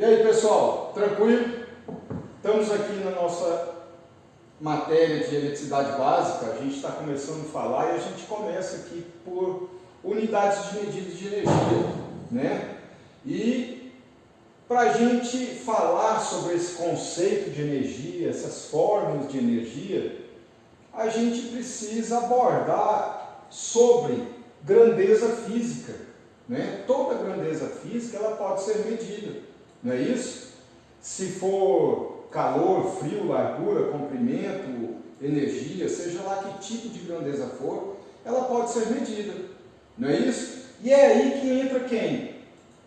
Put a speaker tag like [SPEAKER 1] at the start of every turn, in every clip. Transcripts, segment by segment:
[SPEAKER 1] E aí, pessoal, tranquilo? Estamos aqui na nossa matéria de eletricidade básica. A gente está começando a falar e a gente começa aqui por unidades de medida de energia, né? E para a gente falar sobre esse conceito de energia, essas formas de energia, a gente precisa abordar sobre grandeza física, né? Toda grandeza física ela pode ser medida, não é isso? Se for calor, frio, largura, comprimento, energia, seja lá que tipo de grandeza for, ela pode ser medida, não é isso? E é aí que entra quem?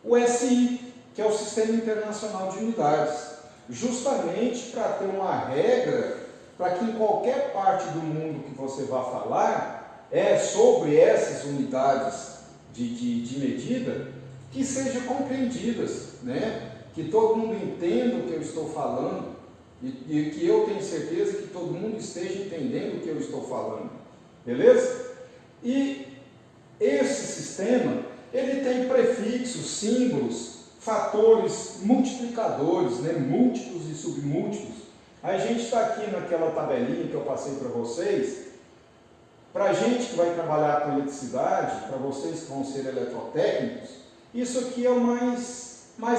[SPEAKER 1] O SI, que é o Sistema Internacional de Unidades, justamente para ter uma regra para que em qualquer parte do mundo que você vá falar sobre essas unidades de medida, que sejam compreendidas, né? Que todo mundo entenda o que eu estou falando e que eu tenho certeza que todo mundo esteja entendendo o que eu estou falando, beleza? E esse sistema, ele tem prefixos, símbolos, fatores multiplicadores, né? Múltiplos e submúltiplos. A gente está aqui naquela tabelinha que eu passei para vocês. Para a gente que vai trabalhar com eletricidade, para vocês que vão ser eletrotécnicos, isso aqui é o mais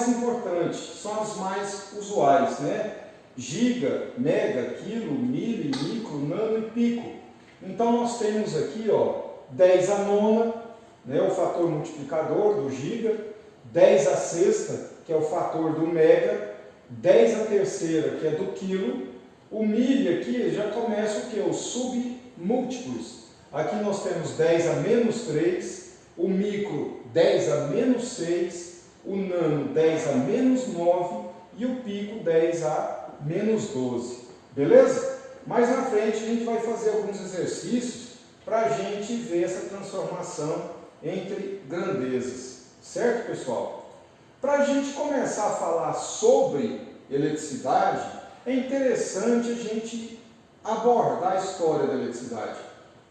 [SPEAKER 1] importante, são os mais usuais, né? Giga, mega, quilo, milho, micro, nano e pico. Então nós temos aqui, ó, 10 a nona, né, o fator multiplicador do giga, 10 a sexta, que é o fator do mega, 10 a terceira, que é do quilo. O milho aqui já começa o que? Os submúltiplos. Aqui nós temos 10 a menos 3, o micro 10 a menos 6, o nano 10 a menos 9 e o pico 10 a menos 12. Beleza? Mais na frente a gente vai fazer alguns exercícios para a gente ver essa transformação entre grandezas. Certo, pessoal? Para a gente começar a falar sobre eletricidade, é interessante a gente abordar a história da eletricidade.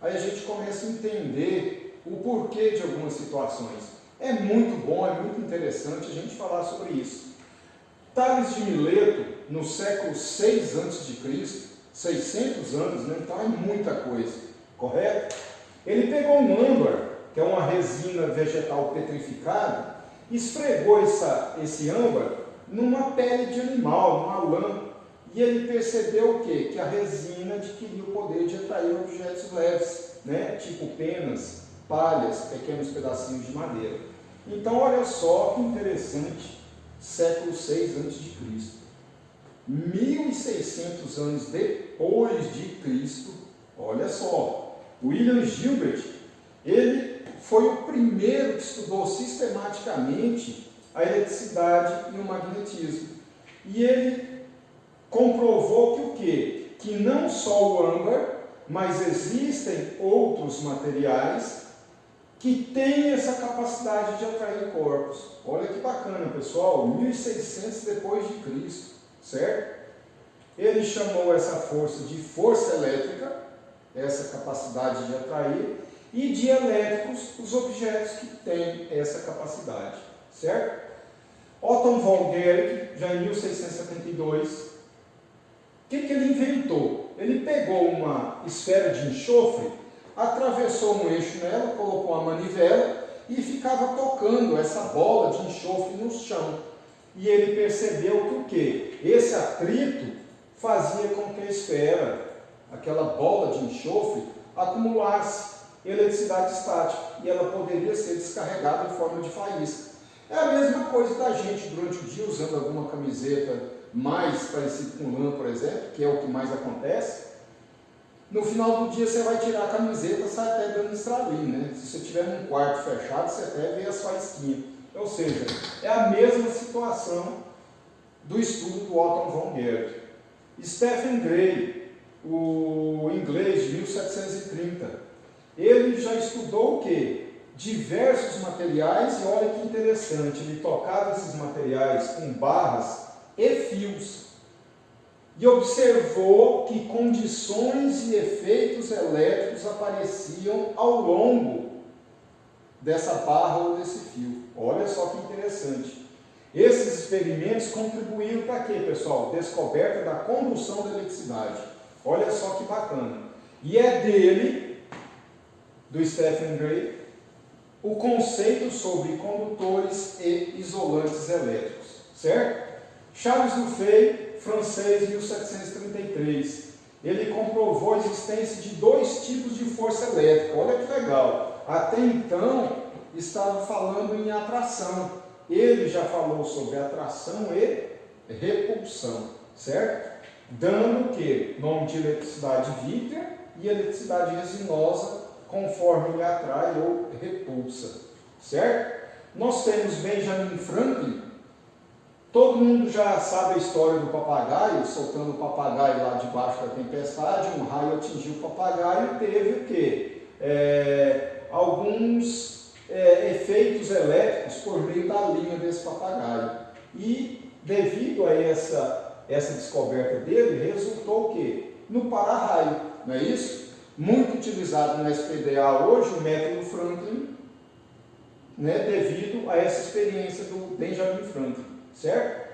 [SPEAKER 1] Aí a gente começa a entender o porquê de algumas situações. É muito bom, é muito interessante a gente falar sobre isso. Tales de Mileto, no século 6 a.C., 600 anos, né? Então é muita coisa, correto? Ele pegou um âmbar, que é uma resina vegetal petrificada, esfregou esse âmbar numa pele de animal, numa lã, e ele percebeu o quê? Que a resina adquiria o poder de atrair objetos leves, né? Tipo penas, palhas, pequenos pedacinhos de madeira. Então, olha só que interessante, século 6 a.C., 1600 anos depois de Cristo, olha só, William Gilbert, ele foi o primeiro que estudou sistematicamente a eletricidade e o magnetismo. E ele comprovou que o quê? Que não só o âmbar, mas existem outros materiais que têm essa capacidade de atrair corpos. Olha que bacana, pessoal, 1600 depois de Cristo, certo? Ele chamou essa força de força elétrica, essa capacidade de atrair, e de elétricos, os objetos que têm essa capacidade, certo? Otto von Guericke, já em 1672, o que ele inventou? Ele pegou uma esfera de enxofre, atravessou um eixo nela, colocou uma manivela e ficava tocando essa bola de enxofre no chão. E ele percebeu que o quê? Esse atrito fazia com que a esfera, aquela bola de enxofre, acumulasse eletricidade estática e ela poderia ser descarregada em forma de faísca. É a mesma coisa da gente durante o dia usando alguma camiseta mais parecida com lã, por exemplo, que é o que mais acontece. No final do dia você vai tirar a camiseta, sai até dando estralinho, né? Se você tiver num quarto fechado, você até vê as faísquinhas. Ou seja, é a mesma situação do estudo do Otto von Guericke. Stephen Gray, o inglês de 1730, ele já estudou o quê? Diversos materiais, e olha que interessante, ele tocava esses materiais com barras e fios, e observou que condições e efeitos elétricos apareciam ao longo dessa barra ou desse fio. Olha só que interessante. Esses experimentos contribuíram para quê, pessoal? Descoberta da condução da eletricidade. Olha só que bacana. E é dele, do Stephen Gray, o conceito sobre condutores e isolantes elétricos, certo? Charles Dufay, francês, 1733, ele comprovou a existência de dois tipos de força elétrica. Olha que legal. Até então, estava falando em atração. Ele já falou sobre atração e repulsão, certo? Dando o quê? Nome de eletricidade vítrea e eletricidade resinosa, conforme ele atrai ou repulsa, certo? Nós temos Benjamin Franklin. Todo mundo já sabe a história do papagaio, soltando o papagaio lá debaixo da tempestade, um raio atingiu o papagaio e teve o quê? Alguns efeitos elétricos por meio da linha desse papagaio. E devido a essa descoberta dele, resultou o quê? No para-raio, não é isso? Muito utilizado no SPDA hoje, o método Franklin, né, devido a essa experiência do Benjamin Franklin, certo?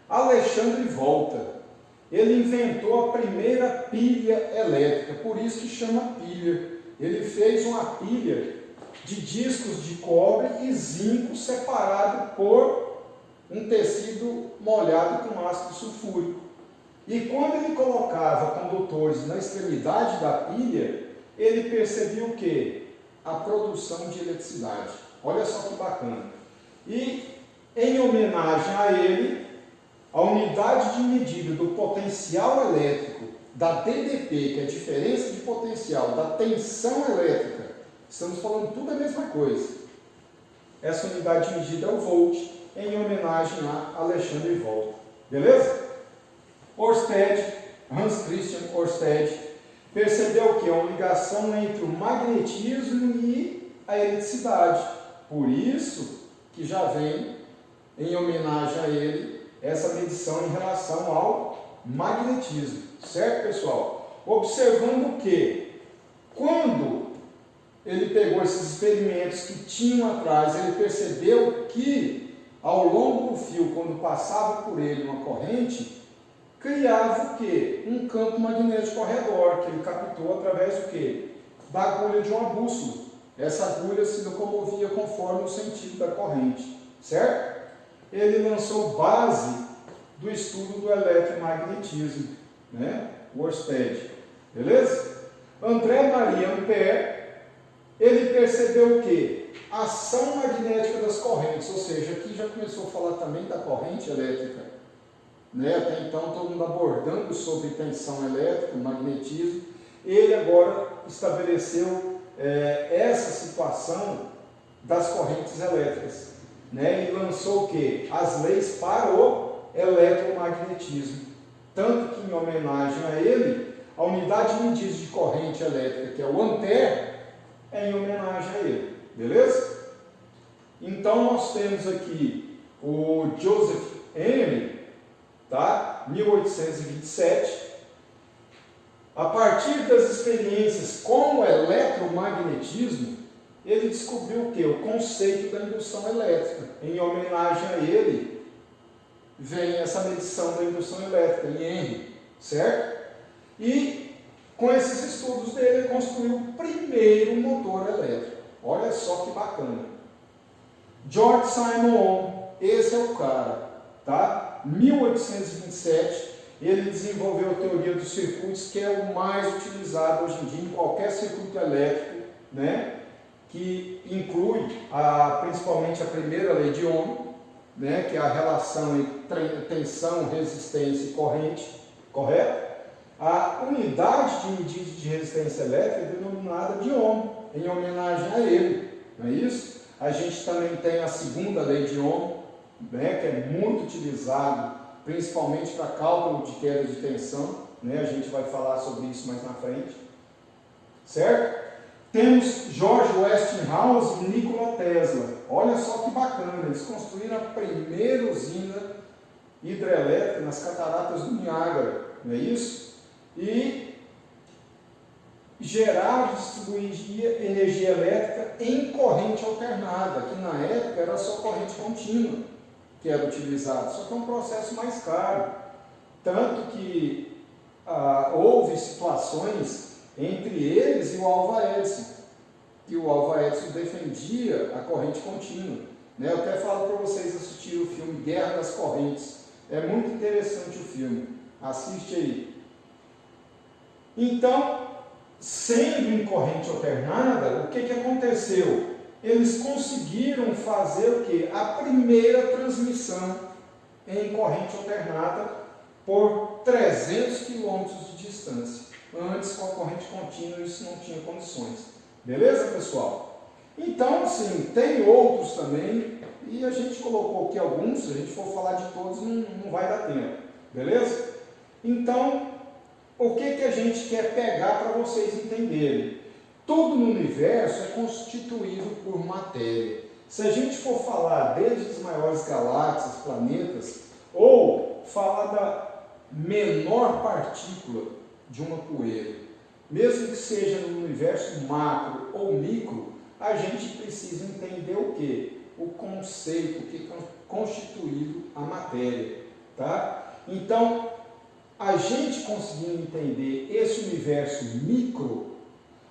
[SPEAKER 1] Alexandre Volta, ele inventou a primeira pilha elétrica, por isso que chama pilha. Ele fez uma pilha de discos de cobre e zinco separado por um tecido molhado com ácido sulfúrico. E quando ele colocava condutores na extremidade da pilha, ele percebia o quê? A produção de eletricidade. Olha só que bacana. E, em homenagem a ele, a unidade de medida do potencial elétrico da DDP, que é a diferença de potencial da tensão elétrica, estamos falando tudo a mesma coisa. Essa unidade de medida é o volt, em homenagem a Alexandre Volta. Beleza? Ørsted, Hans Christian Ørsted, percebeu que é uma ligação entre o magnetismo e a eletricidade. Por isso que já vem, em homenagem a ele, essa medição em relação ao magnetismo. Certo, pessoal? Observando que, quando ele pegou esses experimentos que tinham atrás, ele percebeu que, ao longo do fio, quando passava por ele uma corrente, criava o quê? Um campo magnético ao redor, que ele captou através do quê? Da agulha de uma bússola. Essa agulha se locomovia conforme o sentido da corrente, certo? Ele lançou base do estudo do eletromagnetismo, né? O Ørsted, beleza? André Marie Ampère, ele percebeu o quê? A ação magnética das correntes, ou seja, aqui já começou a falar também da corrente elétrica, né? Até então todo mundo abordando sobre tensão elétrica, magnetismo. Ele agora estabeleceu essa situação das correntes elétricas, né? E lançou o quê? As leis para o eletromagnetismo. Tanto que, em homenagem a ele, a unidade de medida de corrente elétrica, que é o ampere, é em homenagem a ele. Beleza? Então, nós temos aqui o Joseph Henry, tá? 1827. A partir das experiências com o eletromagnetismo, ele descobriu o quê? O conceito da indução elétrica. Em homenagem a ele, vem essa medição da indução elétrica, em Henry, certo? E, com esses estudos dele, ele construiu o primeiro motor elétrico. Olha só que bacana. George Simon, esse é o cara, tá? 1827, ele desenvolveu a teoria dos circuitos, que é o mais utilizado hoje em dia em qualquer circuito elétrico, né? Que inclui principalmente a primeira lei de Ohm, né? Que é a relação entre tensão, resistência e corrente, correto? A unidade de medida de resistência elétrica é denominada de Ohm, em homenagem a ele, não é isso? A gente também tem a segunda lei de Ohm, né? Que é muito utilizado principalmente para cálculo de queda de tensão, né? A gente vai falar sobre isso mais na frente, certo? Temos George Westinghouse e Nikola Tesla. Olha só que bacana, eles construíram a primeira usina hidrelétrica nas cataratas do Niágara, não é isso? E gerava e distribuía energia elétrica em corrente alternada, que na época era só corrente contínua. que era utilizado, só que é um processo mais caro. Tanto que houve situações entre eles e o Alva Edison, que o Alva Edison defendia a corrente contínua. Né? Eu até falo para vocês assistirem o filme Guerra das Correntes. É muito interessante o filme. Assiste aí. Então, sendo em corrente alternada, o que aconteceu? Eles conseguiram fazer o quê? A primeira transmissão em corrente alternada por 300 quilômetros de distância. Antes, com a corrente contínua, isso não tinha condições. Beleza, pessoal? Então, sim, tem outros também, e a gente colocou aqui alguns, se a gente for falar de todos, não vai dar tempo. Beleza? Então, o que a gente quer pegar para vocês entenderem? Tudo no universo é constituído por matéria. Se a gente for falar desde as maiores galáxias, planetas, ou falar da menor partícula de uma poeira, mesmo que seja no universo macro ou micro, a gente precisa entender o quê? O conceito que é constituído a matéria. Tá? Então, a gente conseguindo entender esse universo micro,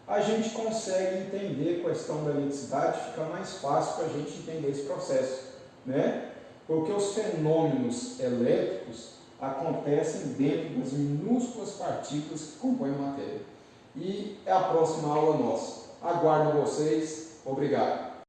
[SPEAKER 1] a gente consegue entender a questão da eletricidade, fica mais fácil para a gente entender esse processo, né? Porque os fenômenos elétricos acontecem dentro das minúsculas partículas que compõem a matéria. E é a próxima aula nossa. Aguardo vocês. Obrigado.